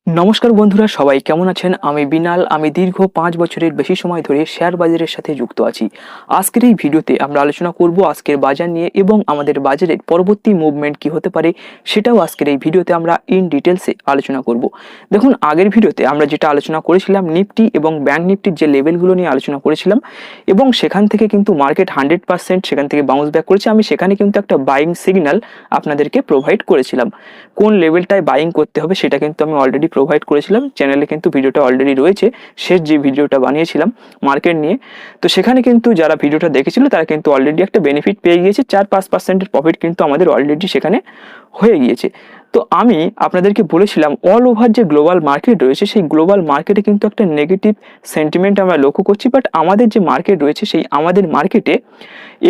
নমস্কার বন্ধুরা, সবাই কেমন আছেন? আমি বিনাল। আমি দীর্ঘ 5 বছরের বেশি সময় ধরে শেয়ার বাজারের সাথে যুক্ত আছি। আজকের এই ভিডিওতে আমরা আলোচনা করব আজকের বাজার নিয়ে এবং আমাদের বাজারের পরবর্তী মুভমেন্ট কি হতে পারে সেটাও আজকের এই ভিডিওতে আমরা ইন ডিটেলসে আলোচনা করব। দেখুন, আগের ভিডিওতে আমরা যেটা আলোচনা করেছিলাম নিফটি এবং ব্যাংক নিফটির যে লেভেলগুলো নিয়ে আলোচনা করেছিলাম এবং সেখান থেকে কিন্তু মার্কেট 100% সেখান থেকে বাউন্স ব্যাক করেছে। আমি সেখানে কিন্তু একটা বাইং সিগন্যাল আপনাদেরকে প্রোভাইড করেছিলাম। কোন লেভেলটায় বাইং করতে হবে সেটা কিন্তু আমি অলরেডি প্রোভাইড করেছিলাম। চ্যানেলে কিন্তু ভিডিওটা অলরেডি রয়েছে, শেষ যে ভিডিওটা বানিয়েছিলাম মার্কেট নিয়ে। তো সেখানে কিন্তু যারা ভিডিওটা দেখেছিল তারা কিন্তু অলরেডি একটা বেনিফিট পেয়ে গিয়েছে। 4-5% প্রফিট কিন্তু আমাদের অলরেডি সেখানে হয়ে গিয়েছে। তো আমি আপনাদেরকে বলেছিলাম অল ওভার যে গ্লোবাল মার্কেট রয়েছে সেই গ্লোবাল মার্কেটে কিন্তু একটা নেগেটিভ সেন্টিমেন্ট আমরা লক্ষ্য করছি, বাট আমাদের যে মার্কেট রয়েছে সেই আমাদের মার্কেটে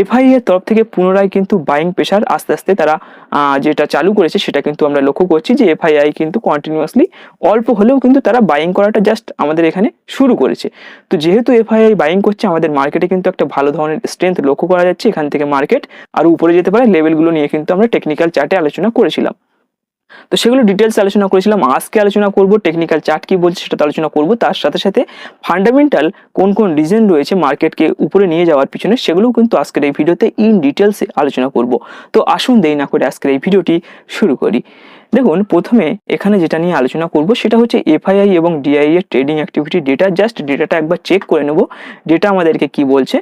এফআই এর তরফ থেকে পুনরায় কিন্তু বাইং প্রেশার আস্তে আস্তে তারা যেটা চালু করেছে সেটা কিন্তু আমরা লক্ষ্য করছি যে এফআইআই কিন্তু কন্টিনিউয়াসলি অল্প হলেও কিন্তু তারা বাইং করাটা জাস্ট আমাদের এখানে শুরু করেছে। তো যেহেতু এফআইআই বাইং করছে, আমাদের মার্কেটে কিন্তু একটা ভালো ধরনের স্ট্রেংথ লক্ষ্য করা যাচ্ছে। এখান থেকে মার্কেট আরো উপরে যেতে পারে। লেভেলগুলো নিয়ে কিন্তু আমরা টেকনিক্যাল চার্টে আলোচনা করেছিলাম। তো সেগুলো ডিটেলস আলোচনা করেছিলাম। আজকে আলোচনা করব টেকনিক্যাল চার্ট কি বলছে সেটা আলোচনা করব, তার সাথে সাথে ফান্ডামেন্টাল কোন কোন রিজন রয়েছে মার্কেটকে উপরে নিয়ে যাওয়ার পিছনে সেগুলোও কিন্তু আজকের এই ভিডিওতে ইন ডিটেলসে আলোচনা করব। তো আসুন দেরি না করে আজকের এই ভিডিওটি শুরু করি। দেখুন, প্রথমে এখানে যেটা নিয়ে আলোচনা করব সেটা হচ্ছে এফআইআই এবং ডিআই এর ট্রেডিং অ্যাক্টিভিটি ডেটা। জাস্ট ডেটাটা একবার চেক করে নেব, ডেটা আমাদেরকে কি বলছে।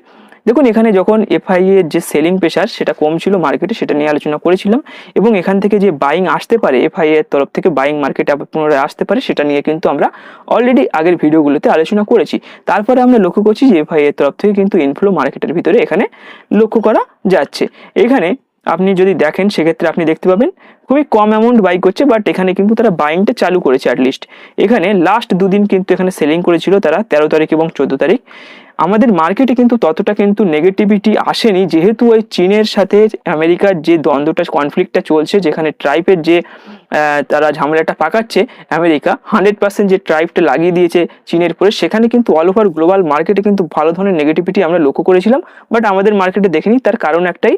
দেখুন, এখানে যখন এফআই এর যে সেলিং প্রেশার সেটা কম ছিল মার্কেটে, সেটা নিয়ে আলোচনা করেছিলাম এবং এখান থেকে যে বাইং আসতে পারে এফআই এর তরফ থেকে বাইং মার্কেটে আবার পুনরায় আসতে পারে সেটা নিয়ে কিন্তু আমরা অলরেডি আগের ভিডিওগুলোতে আলোচনা করেছি। তারপরে আমরা লক্ষ্য করছি যে এফআই এর তরফ থেকে কিন্তু ইনফ্লো মার্কেটের ভিতরে এখানে লক্ষ্য করা যাচ্ছে। এখানে আপনি যদি দেখেন সেক্ষেত্রে আপনি দেখতে পাবেন খুবই কম অ্যামাউন্ট বাই করছে, বাট এখানে কিন্তু তারা বাইংটা চালু করেছে। অ্যাটলিস্ট এখানে লাস্ট দুদিন কিন্তু এখানে সেলিং করেছিল তারা 13 তারিখ এবং 14 তারিখ। আমাদের মার্কেটে কিন্তু ততটা কিন্তু নেগেটিভিটি আসেনি, যেহেতু ওই চীনের সাথে আমেরিকার যে দ্বন্দ্বটা কনফ্লিক্টটা চলছে, যেখানে ট্রাইপের যে তারা ঝামেলাটা পাকাচ্ছে আমেরিকা 100% যে ট্রাইপটা লাগিয়ে দিয়েছে চীনের পরে, সেখানে কিন্তু অল ওভার গ্লোবাল মার্কেটে কিন্তু ভালো ধরনের নেগেটিভিটি আমরা লক্ষ্য করেছিলাম, বাট আমাদের মার্কেটে দেখিনি। তার কারণ একটাই,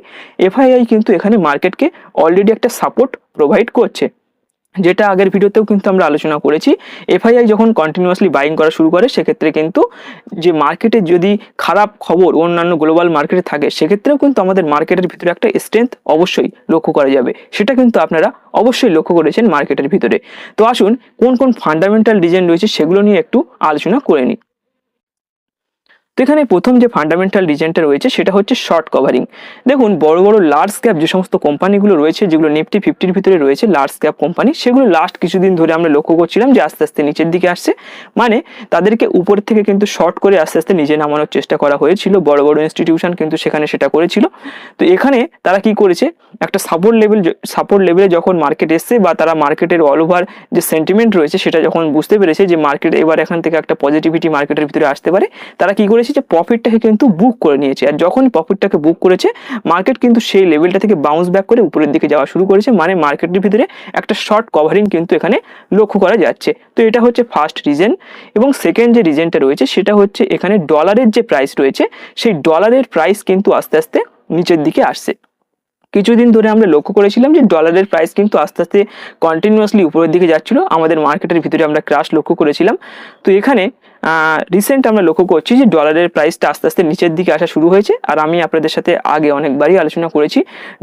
এফআইআই কিন্তু এখানে মার্কেটকে অলরেডি একটা সাপোর্ট প্রোভাইড করছে, যেটা আগের ভিডিওতেও কিন্তু আমরা আলোচনা করেছি। এফআইআই যখন কন্টিনিউয়াসলি বাইং করা শুরু করে সেক্ষেত্রে কিন্তু যে মার্কেটে যদি খারাপ খবর অন্যান্য গ্লোবাল মার্কেটে থাকে সেক্ষেত্রেও কিন্তু আমাদের মার্কেটের ভিতরে একটা স্ট্রেংথ অবশ্যই লক্ষ্য করা যাবে। সেটা কিন্তু আপনারা অবশ্যই লক্ষ্য করেছেন মার্কেটের ভিতরে। তো আসুন কোন কোন ফান্ডামেন্টাল রিজন রয়েছে সেগুলো নিয়ে একটু আলোচনা করে নিই। তো এখানে প্রথম যে ফান্ডামেন্টাল রিজনটা রয়েছে সেটা হচ্ছে শর্ট কভারিং। দেখুন, বড় বড় লার্জ ক্যাপ যে সমস্ত কোম্পানিগুলো রয়েছে, যেগুলো নিফটি 50-র ভিতরে রয়েছে লার্জ ক্যাপ কোম্পানি, সেগুলো লাস্ট কিছুদিন ধরে আমরা লক্ষ্য করছিলাম যে আস্তে আস্তে নিচের দিকে আসছে। মানে তাদেরকে উপর থেকে কিন্তু শর্ট করে আস্তে আস্তে নিচে নামানোর চেষ্টা করা হয়েছিল। বড় বড় ইনস্টিটিউশন কিন্তু সেখানে সেটা করেছিল। তো এখানে তারা কি করেছে, একটা সাপোর্ট লেভেলে যখন মার্কেট এসছে বা তারা মার্কেটের অল ওভার যে সেন্টিমেন্ট রয়েছে সেটা যখন বুঝতে পেরেছে যে মার্কেট এবার এখান থেকে একটা পজিটিভিটি মার্কেটের ভিতরে আসতে পারে, তারা কি করেছে যে প্রফিটটাকে কিন্তু বুক করে নিয়েছে। আর যখন প্রফিটটাকে বুক করেছে মার্কেট কিন্তু সেই লেভেলটা থেকে বাউন্স ব্যাক করে উপরের দিকে যাওয়া শুরু করেছে। মানে মার্কেটের ভিতরে একটা শর্ট কভারিং কিন্তু এখানে লক্ষ্য করা যাচ্ছে। তো এটা হচ্ছে ফার্স্ট রিজন। এবং সেকেন্ড যে রিজনটা রয়েছে সেটা হচ্ছে এখানে ডলারের যে প্রাইস রয়েছে সেই ডলারের প্রাইস কিন্তু আস্তে আস্তে নিচের দিকে আসছে। কিছুদিন ধরে আমরা লক্ষ্য করেছিলাম যে ডলারের প্রাইস কিন্তু আস্তে আস্তে কন্টিনিউয়াসলি উপরের দিকে যাচ্ছিল। আমাদের মার্কেটের ভিতরে আমরা ক্রাশ লক্ষ্য করেছিলাম। তো এখানে রিসেন্ট আমরা লক্ষ্য করছি যে ডলারের প্রাইসটা আস্তে আস্তে নিচের দিকে আসা শুরু হয়েছে। আর আমি আপনাদের সাথে আগে অনেকবারই আলোচনা করেছি,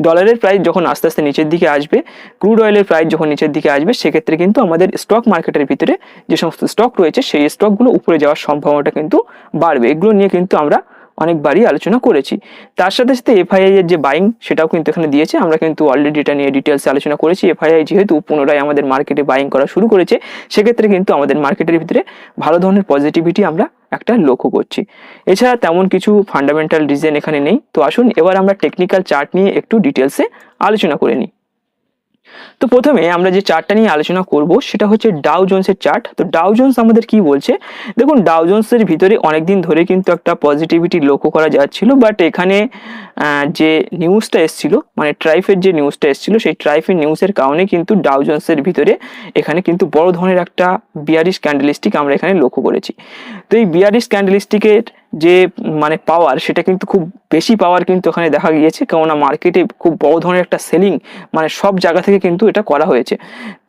ডলারের প্রাইস যখন আস্তে আস্তে নিচের দিকে আসবে, ক্রুড অয়েলের প্রাইস যখন নিচের দিকে আসবে, সেক্ষেত্রে কিন্তু আমাদের স্টক মার্কেটের ভিতরে যে সমস্ত স্টক রয়েছে সেই স্টকগুলো উপরে যাওয়ার সম্ভাবনাটা কিন্তু বাড়বে। এগুলো নিয়ে কিন্তু আমরা অনেকবারই আলোচনা করেছি। তার সাথে সাথে এফআইআই এর যে বাইং সেটাও কিন্তু এখানে দিয়েছে। আমরা কিন্তু অলরেডি এটা নিয়ে ডিটেলসে আলোচনা করেছি। এফআইআই যেহেতু পুনরায় আমাদের মার্কেটে বাইং করা শুরু করেছে সেক্ষেত্রে কিন্তু আমাদের মার্কেটের ভিতরে ভালো ধরনের পজিটিভিটি আমরা একটা লক্ষ্য করছি। এছাড়া তেমন কিছু ফান্ডামেন্টাল রিজন এখানে নেই। তো আসুন এবার আমরা টেকনিক্যাল চার্ট নিয়ে একটু ডিটেলসে আলোচনা করে নিই। তো প্রথমে আমরা যে চার্টটা নিয়ে আলোচনা করব সেটা হচ্ছে ডাউ জোন্সের চার্ট। তো ডাউ জোন্স আমাদের কি বলছে, দেখুন ডাউ জোন্সের ভিতরে অনেকদিন ধরে কিন্তু একটা পজিটিভিটি লক্ষ্য করা যাচ্ছিল, বাট এখানে যে নিউজটা এসেছিল, মানে ট্রাইফের যে নিউজটা এসেছিল, সেই ট্রাইফের নিউজের কারণে কিন্তু ডাউ জোন্সের ভিতরে এখানে কিন্তু বড় ধরনের একটা বিয়ারিশ ক্যান্ডেলস্টিক আমরা এখানে লক্ষ্য করেছি। তো এই বিয়ারিশ ক্যান্ডেলস্টিকের যে মানে পাওয়ার, সেটা কিন্তু খুব বেশি পাওয়ার কিন্তু এখানে দেখা গিয়েছে, কেননা মার্কেটে খুব বড় ধরনের একটা সেলিং মানে সব জায়গা থেকে কিন্তু এটা করা হয়েছে।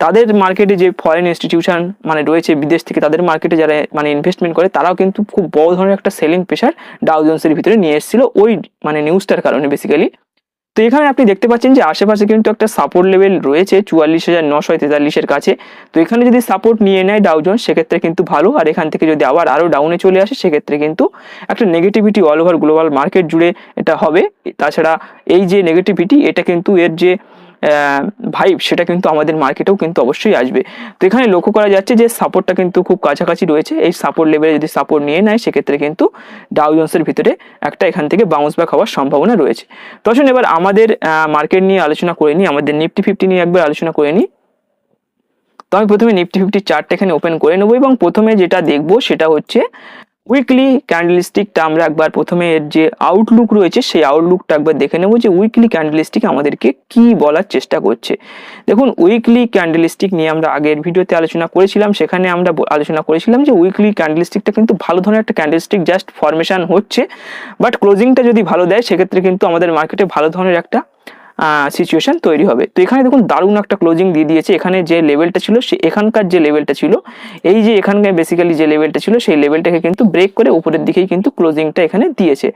তাদের মার্কেটে যে ফরেন ইনস্টিটিউশন মানে রয়েছে বিদেশ থেকে, তাদের মার্কেটে যারা মানে ইনভেস্টমেন্ট করে, তারাও কিন্তু খুব বড় ধরনের একটা সেলিং প্রেশার ডাউ জোন্সের ভিতরে নিয়ে এসেছিল ওই মানে নিউজটার কারণে বেসিক্যালি। তো এখানে আপনি দেখতে পাচ্ছেন যে আশেপাশে কিন্তু একটা সাপোর্ট লেভেল রয়েছে 44,943 কাছে। তো এখানে যদি সাপোর্ট নিয়ে নেয় ডাউ জোন্স সেক্ষেত্রে কিন্তু ভালো, আর এখান থেকে যদি আবার আরো ডাউনে চলে আসে সেক্ষেত্রে কিন্তু একটা negativity all over global market জুড়ে এটা হবে। তাছাড়া এই যে নেগেটিভিটি, এটা কিন্তু এর যে ভাইব সেটা কিন্তু আমাদের মার্কেটেও কিন্তু অবশ্যই আসবে। তো এখানে লক্ষ্য করা যাচ্ছে যে সাপোর্টটা কিন্তু খুব কাছাকাছি রয়েছে, এই সাপোর্ট লেভেলে যদি সাপোর্ট নিয়ে নেয় সেক্ষেত্রে কিন্তু ডাউ জোন্সের ভিতরে একটা এখান থেকে বাউন্স ব্যাক হওয়ার সম্ভাবনা রয়েছে। তো আসুন এবার আমাদের মার্কেট নিয়ে আলোচনা করে নিই, আমাদের নিফটি 50 নিয়ে একবার আলোচনা করে নিই। তো আমি প্রথমে নিফটি 50 চার্টটা এখানে ওপেন করে নেবো এবং প্রথমে যেটা দেখবো সেটা হচ্ছে উইকলি ক্যান্ডেলস্টিকটা। আমরা একবার প্রথমে এর যে আউটলুক রয়েছে সেই আউটলুকটা একবার দেখে নেবো যে উইকলি ক্যান্ডেলস্টিক আমাদেরকে কি বলার চেষ্টা করছে। দেখুন উইকলি ক্যান্ডেলস্টিক নিয়ে আমরা আগের ভিডিওতে আলোচনা করেছিলাম, সেখানে আমরা আলোচনা করেছিলাম যে উইকলি ক্যান্ডেলস্টিকটা কিন্তু ভালো ধরনের একটা ক্যান্ডেলস্টিক জাস্ট ফরমেশন হচ্ছে, বাট ক্লোজিংটা যদি ভালো দেয় সেক্ষেত্রে কিন্তু আমাদের মার্কেটে ভালো ধরনের একটা সিচুয়েশন তৈরি হবে। তো এখানে দেখুন দারুণ একটা ক্লোজিং দিয়ে দিয়েছে। এখানে যে লেভেলটা ছিল সে এখানকার যে লেভেলটা ছিল, এই যে এখানকার বেসিক্যালি যে লেভেলটা ছিল সেই লেভেলটাকে কিন্তু ব্রেক করে উপরের দিকেই কিন্তু ক্লোজিংটা এখানে দিয়েছে।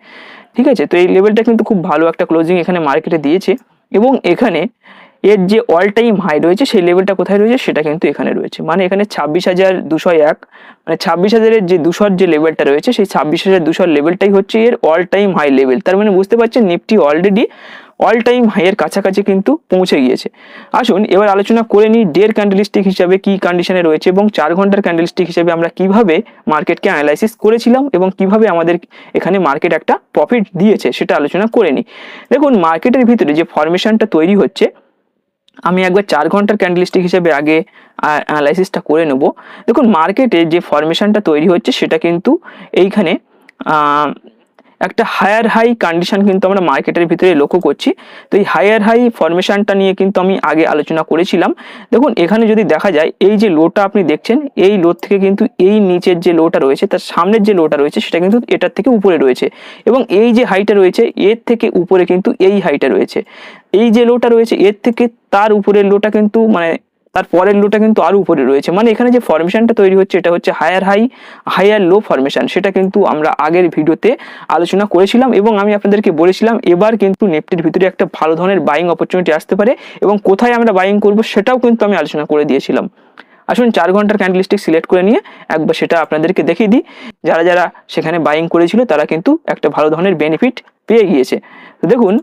ঠিক আছে, তো এই লেভেলটা কিন্তু খুব ভালো একটা ক্লোজিং এখানে মার্কেটে দিয়েছে এবং এখানে এর যে অল টাইম হাই রয়েছে সেই লেভেলটা কোথায় রয়েছে সেটা কিন্তু এখানে রয়েছে, মানে এখানে 26,201 মানে 26,000-এর যে 200 যে লেভেলটা রয়েছে সেই 26,200 লেভেলটাই হচ্ছে এর অল টাইম হাই লেভেল। তার মানে বুঝতে পারছেন নিফটি অলরেডি অল টাইম হাইয়ের কাছাকাছি কিন্তু পৌঁছে গিয়েছে। আসুন এবার আলোচনা করে নিই ডের ক্যান্ডেলস্টিক হিসাবে কি কন্ডিশনে রয়েছে এবং 4 ঘন্টার ক্যান্ডেলস্টিক হিসাবে আমরা কিভাবে মার্কেটকে অ্যানালাইসিস করেছিলাম এবং কিভাবে আমাদের এখানে মার্কেট একটা প্রফিট দিয়েছে সেটা আলোচনা করে নিই। দেখুন মার্কেটের ভিতরে যে ফরমেশনটা তৈরি হচ্ছে, আমি একবার 4 ঘন্টার ক্যান্ডেলস্টিক হিসেবে আগে অ্যানালাইসিসটা করে নেব। দেখুন মার্কেটে যে ফরমেশনটা তৈরি হচ্ছে সেটা কিন্তু এইখানে একটা হায়ার হাই কন্ডিশন কিন্তু আমরা মার্কেটের ভিতরে লক্ষ্য করছি। তো এই হায়ার হাই ফরমেশনটা নিয়ে কিন্তু আমি আগে আলোচনা করেছিলাম। দেখুন এখানে যদি দেখা যায় এই যে লোটা আপনি দেখছেন, এই লো থেকে কিন্তু এই নিচের যে লোটা রয়েছে তার সামনের যে লোটা রয়েছে সেটা কিন্তু এটার থেকে উপরে রয়েছে এবং এই যে হাইটা রয়েছে এর থেকে উপরে কিন্তু এই হাইটা রয়েছে। এই যে লোটা রয়েছে এর থেকে তার উপরের লোটা কিন্তু মানে তার পরের লোটা কিন্তু আরো উপরে রয়েছে, মানে এখানে যে ফরমেশনটা তৈরি হচ্ছে এটা হচ্ছে higher high higher low formation. সেটা কিন্তু আমরা আগের ভিডিওতে আলোচনা করেছিলাম এবং আমি আপনাদেরকে বলেছিলাম এবার কিন্তু নিফটির ভিতরে একটা ভালো ধরনের বাইং অপরচুনিটি আসতে পারে এবং কোথায় আমরা বাইং করব সেটাও কিন্তু আমি আলোচনা করে দিয়েছিলাম। আসুন 4 ঘন্টার ক্যান্ডেলস্টিক সিলেক্ট করে নিয়ে একবার সেটা আপনাদেরকে দেখিয়ে দিই। যারা যারা সেখানে বাইং করেছিল তারা কিন্তু একটা ভালো ধরনের বেনিফিট পেয়ে গিয়েছে। তো দেখুন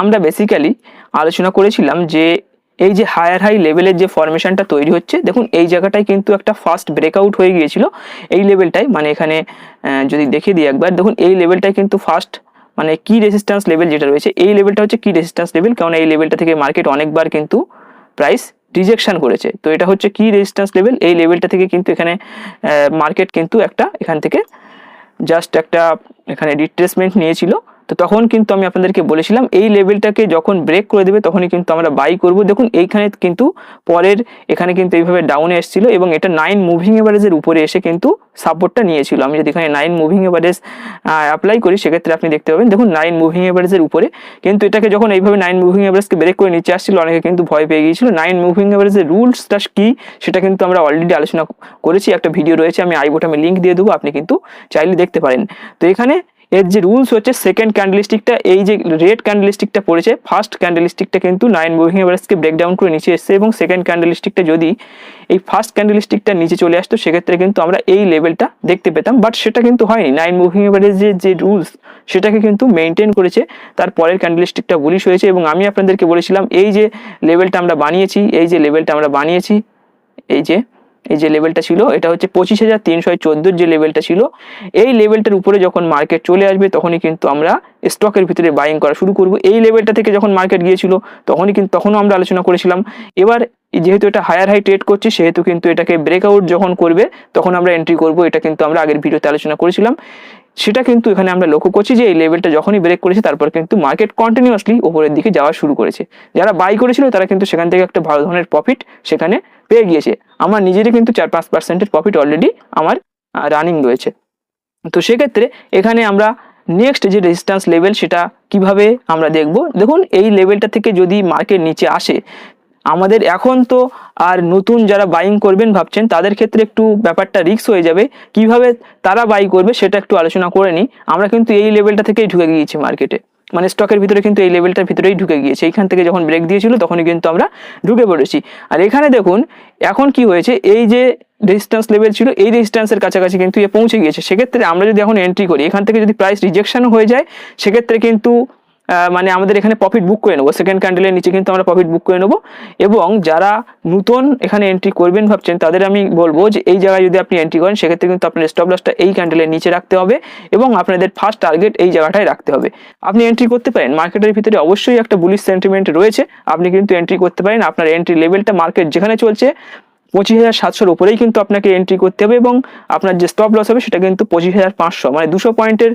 আমরা বেসিক্যালি আলোচনা করেছিলাম যে এই যে হায়ার হাই লেভেলের যে ফরমেশনটা তৈরি হচ্ছে, দেখুন এই জায়গাটায় কিন্তু একটা ফার্স্ট ব্রেকআউট হয়ে গিয়েছিল এই লেভেলটাই, মানে এখানে যদি দেখিয়ে দিই একবার, দেখুন এই লেভেলটাই কিন্তু ফার্স্ট মানে কি রেজিস্ট্যান্স লেভেল যেটা রয়েছে এই লেভেলটা হচ্ছে কি রেজিস্ট্যান্স লেভেল, কারণ এই লেভেলটা থেকে মার্কেট অনেকবার কিন্তু প্রাইস রিজেকশন করেছে। তো এটা হচ্ছে কি রেজিস্ট্যান্স লেভেল, এই লেভেলটা থেকে কিন্তু এখানে মার্কেট কিন্তু একটা এখান থেকে জাস্ট একটা এখানে রিট্রেসমেন্ট নিয়েছিল। তো তখন কিন্তু আমি আপনাদেরকে বলেছিলাম এই লেভেলটাকে যখন ব্রেক করে দেবে তখনই কিন্তু আমরা বাই করব। দেখুন এইখানে কিন্তু পরের এখানে কিন্তু এইভাবে ডাউনে এসেছিল এবং এটা 9 মুভিং এভারেজের উপরে এসে কিন্তু সাপোর্টটা নিয়েছিল। আমি যদি এখানে 9 মুভিং এভারেজ অ্যাপ্লাই করি সেক্ষেত্রে আপনি দেখতে পাবেন দেখুন 9 মুভিং এভারেজের উপরে কিন্তু এটাকে যখন এইভাবে 9 মুভিং এভারেজকে ব্রেক করে নিচে আসছিল অনেকে কিন্তু ভয় পেয়ে গিয়েছিল। 9 মুভিং এভারেজের রুলসটা কি সেটা কিন্তু আমরা অলরেডি আলোচনা করেছি, একটা ভিডিও রয়েছে, আমি আই বটমে লিঙ্ক দিয়ে দেবো, আপনি কিন্তু চাইলে দেখতে পারেন। তো এখানে এর যে রুলস হচ্ছে সেকেন্ড ক্যান্ডেলস্টিকটা এই যে রেড ক্যান্ডেলস্টিকটা পড়েছে, ফার্স্ট ক্যান্ডেলস্টিকটা কিন্তু 9 মুভিং এভারেজকে ব্রেকডাউন করে নিচে এসেছে এবং সেকেন্ড ক্যান্ডেলস্টিকটা যদি এই ফার্স্ট ক্যান্ডেলস্টিকটা নিচে চলে আসতো সেক্ষেত্রে কিন্তু আমরা এই লেভেলটা দেখতে পেতাম, বাট সেটা কিন্তু হয়নি। 9 মুভিং এভারেজের যে রুলস সেটাকে কিন্তু মেনটেন করেছে, তার পরের ক্যান্ডেলস্টিকটা বুলিশ হয়েছে এবং আমি আপনাদেরকে বলেছিলাম এই যে লেভেলটা আমরা বানিয়েছি, এই যে লেভেলটা আমরা বানিয়েছি, এই যে লেভেলটা ছিল এটা হচ্ছে 25,314 যে লেভেলটা ছিল, এই লেভেলটার উপরে যখন মার্কেট চলে আসবে তখনই কিন্তু আমরা স্টকের ভিতরে বাইং করা শুরু করব। এই লেভেলটা থেকে যখন মার্কেট গিয়েছিল তখনও আমরা আলোচনা করেছিলাম এবার যেহেতু এটা হায়ার হাই ট্রেড করছে সেহেতু কিন্তু এটাকে ব্রেকআউট যখন করবে তখন আমরা এন্ট্রি করব, এটা কিন্তু আমরা আগের ভিডিওতে আলোচনা করেছিলাম। সেটা কিন্তু এখানে আমরা লক্ষ্য করছি যে এই লেভেলটা যখনই ব্রেক করেছে তারপর কিন্তু মার্কেট কন্টিনিউয়াসলি উপরের দিকে যাওয়া শুরু করেছে। যারা বাই করেছিল তারা কিন্তু সেখান থেকে একটা ভালো ধরনের প্রফিট সেখানে পেয়ে গিয়েছে। আমার নিজেরই কিন্তু 4-5% প্রফিট অলরেডি আমার রানিং রয়েছে। তো সেক্ষেত্রে এখানে আমরা নেক্সট যে রেজিস্ট্যান্স লেভেল সেটা কিভাবে আমরা দেখব। দেখুন এই লেভেলটা থেকে যদি মার্কেট নিচে আসে, আমাদের এখন তো আর নতুন যারা বাইং করবেন ভাবছেন তাদের ক্ষেত্রে একটু ব্যাপারটা রিস্ক হয়ে যাবে, কিভাবে তারা বাই করবে সেটা একটু আলোচনা করে নিই। আমরা কিন্তু এই লেভেলটা থেকেই ঢুকে গিয়েছি মার্কেটে, মানে স্টকের ভিতরে কিন্তু এই লেভেলটার ভিতরেই ঢুকে গিয়েছে। এইখান থেকে যখন ব্রেক দিয়েছিল তখনই কিন্তু আমরা ঢুকে পড়েছি। আর এখানে দেখুন এখন কি হয়েছে, এই যে রেজিস্ট্যান্স লেভেল ছিল এই রেজিস্ট্যান্সের কাছাকাছি কিন্তু এ পৌঁছে গিয়েছে। সেক্ষেত্রে আমরা যদি এখন এন্ট্রি করি, এখান থেকে যদি প্রাইস রিজেকশন হয়ে যায় সেক্ষেত্রে কিন্তু মানে আমাদের এখানে প্রফিট বুক করে নেবো, সেকেন্ড ক্যান্ডেলের নিচে কিন্তু আমরা প্রফিট বুক করে নেবো। এবং যারা নতুন এখানে এন্ট্রি করবেন ভাবছেন তাদের আমি বলবো যে এই জায়গায় যদি আপনি এন্ট্রি করেন সেক্ষেত্রে কিন্তু আপনার স্টপ লসটা এই ক্যান্ডেলের নিচে রাখতে হবে এবং আপনাদের ফার্স্ট টার্গেট এই জায়গাটায় রাখতে হবে। আপনি এন্ট্রি করতে পারেন, মার্কেটের ভিতরে অবশ্যই একটা বুলিশ সেন্টিমেন্ট রয়েছে, আপনি কিন্তু এন্ট্রি করতে পারেন। আপনার এন্ট্রি লেভেলটা মার্কেট যেখানে চলছে 25,700-র উপরেই কিন্তু আপনাকে এন্ট্রি করতে হবে এবং আপনার যে স্টপ লস হবে সেটা কিন্তু 25,500, মানে 200 পয়েন্টের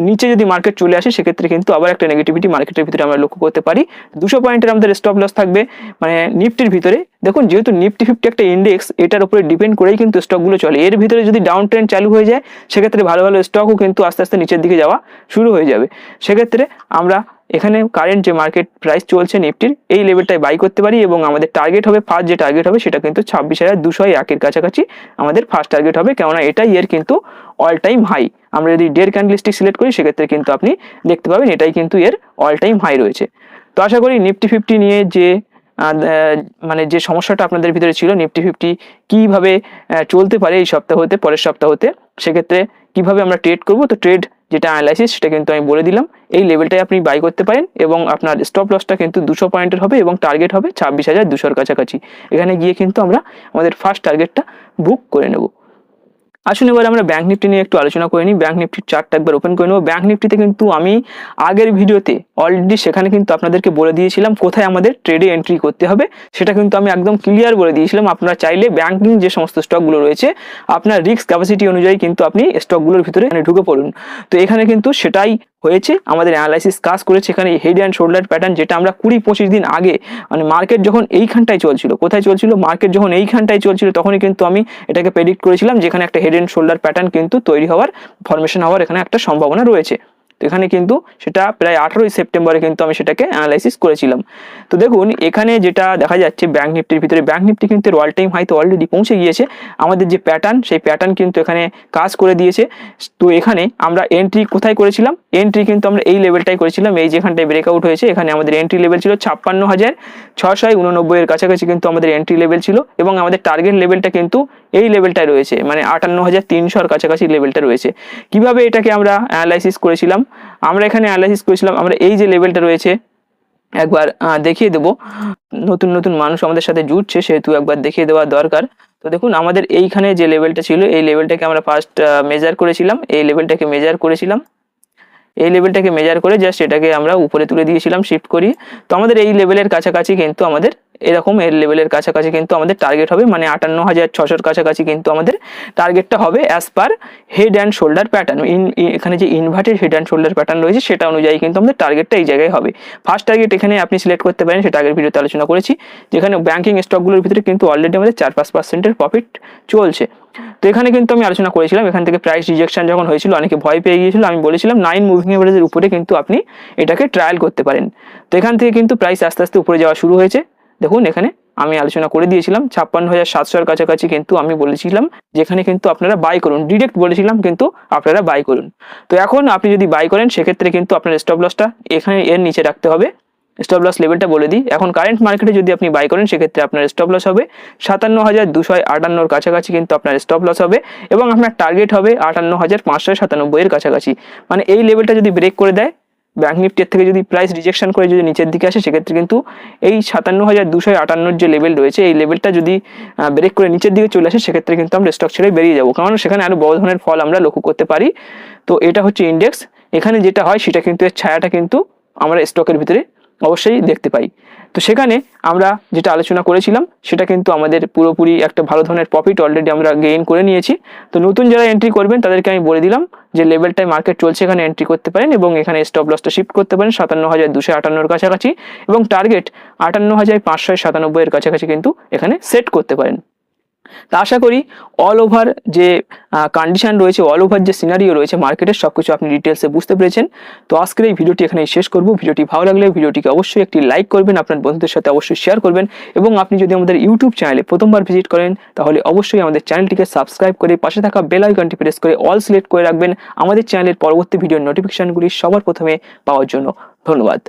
নিচে যদি মার্কেট চলে আসে সেক্ষেত্রে কিন্তু আবার একটা নেগেটিভিটি মার্কেটের ভিতরে আমরা লক্ষ্য করতে পারি। 200 পয়েন্টের আমাদের স্টপ লস থাকবে মানে নিফটির ভিতরে। দেখুন যেহেতু নিফটি 50 একটা ইন্ডেক্স, এটার উপরে ডিপেন্ড করেই কিন্তু স্টকগুলো চলে। এর ভিতরে যদি ডাউন ট্রেন্ড চালু হয়ে যায় সেক্ষেত্রে ভালো ভালো স্টকও কিন্তু আস্তে আস্তে নিচের দিকে যাওয়া শুরু হয়ে যাবে। সেক্ষেত্রে আমরা এখানে কারেন্ট যে মার্কেট প্রাইস চলছে নিফটির এই লেভেলটায় বাই করতে পারি এবং আমাদের টার্গেট হবে, ফার্স্ট যে টার্গেট হবে সেটা কিন্তু 26,201 এর কাছাকাছি আমাদের ফার্স্ট টার্গেট হবে, কেননা এটাই এর কিন্তু অল টাইম হাই। আমরা যদি ডের ক্যান্ডেলস্টিক সিলেক্ট করি সেক্ষেত্রে কিন্তু আপনি দেখতে পাবেন এটাই কিন্তু এর অল টাইম হাই রয়েছে। তো আশা করি নিফটি 50 নিয়ে যে মানে যে সমস্যাটা আপনাদের ভিতরে ছিল, নিফটি 50 কিভাবে চলতে পারে এই সপ্তাহ হতে পরের সপ্তাহ হতে, সেক্ষেত্রে কিভাবে আমরা ট্রেড করব, তো ট্রেড যেটা অ্যানালাইসিস সেটা কিন্তু আমি বলে দিলাম। এই লেভেলটাই আপনি বাই করতে পারেন এবং আপনার স্টপ লসটা কিন্তু 200 পয়েন্টের হবে এবং টার্গেট হবে 26,200-র কাছাকাছি। এখানে গিয়ে কিন্তু আমরা আমাদের ফার্স্ট টার্গেটটা বুক করে নেব। আসুন এবার আমরা ব্যাংক নিফটি নিয়ে একটু আলোচনা করে নিই। ব্যাংক নিফটির চার্টটা একবার ওপেন করে নেব। ব্যাংক নিফটিতে কিন্তু আমি আগের ভিডিওতে অলরেডি সেখানে কিন্তু আপনাদেরকে বলে দিয়েছিলাম কোথায় আমাদের ট্রেডে এন্ট্রি করতে হবে, সেটা কিন্তু আমি একদম ক্লিয়ার বলে দিয়েছিলাম। আপনারা চাইলে ব্যাংকিং যে সমস্ত স্টকগুলো রয়েছে আপনার রিস্ক ক্যাপাসিটি অনুযায়ী কিন্তু আপনি স্টকগুলোর ভিতরে ঢুকে পড়ুন। তো এখানে কিন্তু সেটাই হয়েছে, আমাদের অ্যানালাইসিস কাজ করেছে। এখানে হেড অ্যান্ড শোল্ডার প্যাটার্ন যেটা আমরা 20-25 দিন আগে, মানে মার্কেট যখন এইখানটায় চলছিল, কোথায় চলছিল, মার্কেট যখন এইখানটায় চলছিল তখনই কিন্তু আমি এটাকে প্রেডিক্ট করেছিলাম যেখানে একটা হেড অ্যান্ড শোল্ডার প্যাটার্ন কিন্তু তৈরি হওয়ার, ফরমেশন হওয়ার এখানে একটা সম্ভাবনা রয়েছে। তো এখানে কিন্তু সেটা প্রায় 18ই সেপ্টেম্বরে কিন্তু আমি সেটাকে অ্যানালাইসিস করেছিলাম। তো দেখুন এখানে যেটা দেখা যাচ্ছে ব্যাংক নিফটির ভিতরে, ব্যাংক নিফটি কিন্তু অল টাইম হাই তো অলরেডি পৌঁছে গিয়েছে। আমাদের যে প্যাটার্ন সেই প্যাটার্ন কিন্তু এখানে কাজ করে দিয়েছে। তো এখানে আমরা এন্ট্রি কোথায় করেছিলাম, এন্ট্রি কিন্তু আমরা এই লেভেলটাই করেছিলাম, এই যেখানটায় ব্রেকআউট হয়েছে এখানে আমাদের এন্ট্রি লেভেল ছিল 56,689 এর কাছাকাছি কিন্তু আমাদের এন্ট্রি লেভেল ছিল এবং আমাদের টার্গেট লেভেলটা কিন্তু এই লেভেলটায় রয়েছে, মানে 58,300-র কাছাকাছি লেভেলটা রয়েছে। কিভাবে এটাকে আমরা অ্যানালাইসিস করেছিলাম, আমরা এখানে অ্যানালাইসিস করেছিলাম, আমরা এই যে লেভেলটা রয়েছে একবার দেখিয়ে দেব, নতুন নতুন মানুষ আমাদের সাথে জুড়ছে সেহেতু একবার দেখিয়ে দেওয়া দরকার। তো দেখুন আমাদের এইখানে যে লেভেলটা ছিল এই লেভেলটাকে আমরা ফার্স্ট মেজার করেছিলাম, এই লেভেলটাকে মেজার করেছিলাম, এই লেভেলটাকে মেজার করে জাস্ট এটাকে আমরা উপরে তুলে দিয়েছিলাম শিফট করি। তো আমাদের এই লেভেলের কাছাকাছি কিন্তু আমাদের এরকম এর লেভেলের কাছাকাছি কিন্তু আমাদের টার্গেট হবে, মানে 58,600-র কাছাকাছি কিন্তু আমাদের টার্গেটটা হবে as per head and shoulder pattern. এখানে যে inverted head and shoulder pattern রয়েছে সেটা অনুযায়ী কিন্তু আমাদের টার্গেটটা এই জায়গায় হবে। ফার্স্ট টার্গেট এখানে আপনি সিলেক্ট করতে পারেন, সেটা আগের ভিডিওতে আলোচনা করেছি, যেখানে ব্যাংকিং স্টকগুলোর ভিতরে কিন্তু অলরেডি আমাদের 4-5% প্রফিট চলছে। তো এখানে কিন্তু আমি আলোচনা করেছিলাম এখান থেকে প্রাইস রিজেকশন যখন হয়েছিল অনেকে ভয় পেয়ে গিয়েছিল, আমি বলেছিলাম 9 মুভিং এভারেজের উপরে কিন্তু আপনি এটাকে ট্রায়াল করতে পারেন। তো এখান থেকে কিন্তু প্রাইস আস্তে আস্তে উপরে যাওয়া শুরু হয়েছে। দেখুন এখানে আমি আলোচনা করে দিয়েছিলাম 56,700-এর কাছাকাছি কিন্তু আমি বলেছিলাম যেখানে কিন্তু আপনারা বাই করুন, ডিরেক্ট বলেছিলাম কিন্তু আপনারা বাই করুন। তো এখন আপনি যদি বাই করেন সেক্ষেত্রে কিন্তু আপনার স্টপ লসটা এখানে এর নিচে রাখতে হবে। স্টপ লস লেভেলটা বলে দিই, এখন কারেন্ট মার্কেটে যদি আপনি বাই করেন সেক্ষেত্রে আপনার স্টপ লস হবে 57,258-এর কাছাকাছি কিন্তু আপনার স্টপ লস হবে এবং আপনার টার্গেট হবে 58,597-এর কাছাকাছি। মানে এই লেভেলটা যদি ব্রেক করে দেয় ব্যাংক নিফটির থেকে, যদি প্রাইস রিজেকশন করে যদি নিচের দিকে আসে সেক্ষেত্রে কিন্তু এই 57,258 যে লেভেল রয়েছে এই লেভেলটা যদি ব্রেক করে নিচের দিকে চলে আসে সেক্ষেত্রে কিন্তু আমরা স্টক ছেড়ে বেরিয়ে যাবো, কারণ সেখানে আরো বড় ধরনের ফল আমরা লক্ষ্য করতে পারি। তো এটা হচ্ছে ইন্ডেক্স, এখানে যেটা হয় সেটা কিন্তু এর ছায়াটা কিন্তু আমরা স্টকের ভিতরে অবশ্যই দেখতে পাই। তো সেখানে আমরা যেটা আলোচনা করেছিলাম সেটা কিন্তু আমাদের পুরোপুরি একটা ভালো ধরনের প্রফিট অলরেডি আমরা গেইন করে নিয়েছি। তো নতুন যারা এন্ট্রি করবেন তাদেরকে আমি বলে দিলাম যে লেভেলটায় মার্কেট চলছে এখানে এন্ট্রি করতে পারেন এবং এখানে স্টপ লসটা শিফট করতে পারেন 57,258-এর কাছাকাছি এবং টার্গেট 58,597-এর কাছাকাছি কিন্তু এখানে সেট করতে পারেন। তা আশা করি অল ওভার যে কন্ডিশন রয়েছে, অল ওভার যে সিনারিও রয়েছে মার্কেটের, সবকিছু আপনি ডিটেলসে বুঝতে পেরেছেন। তো আজকের এই ভিডিওটি এখানেই শেষ করব। ভিডিওটি ভালো লাগলে ভিডিওটিকে অবশ্যই একটি লাইক করবেন, আপনার বন্ধুদের সাথে অবশ্যই শেয়ার করবেন, এবং আপনি যদি আমাদের ইউটিউব চ্যানেলে প্রথমবার ভিজিট করেন তাহলে অবশ্যই আমাদের চ্যানেলটিকে সাবস্ক্রাইব করে পাশে থাকা বেল আইকনটি প্রেস করে অল সিলেক্ট করে রাখবেন আমাদের চ্যানেলের পরবর্তী ভিডিওর নোটিফিকেশনগুলি সবার প্রথমে পাওয়ার জন্য। ধন্যবাদ।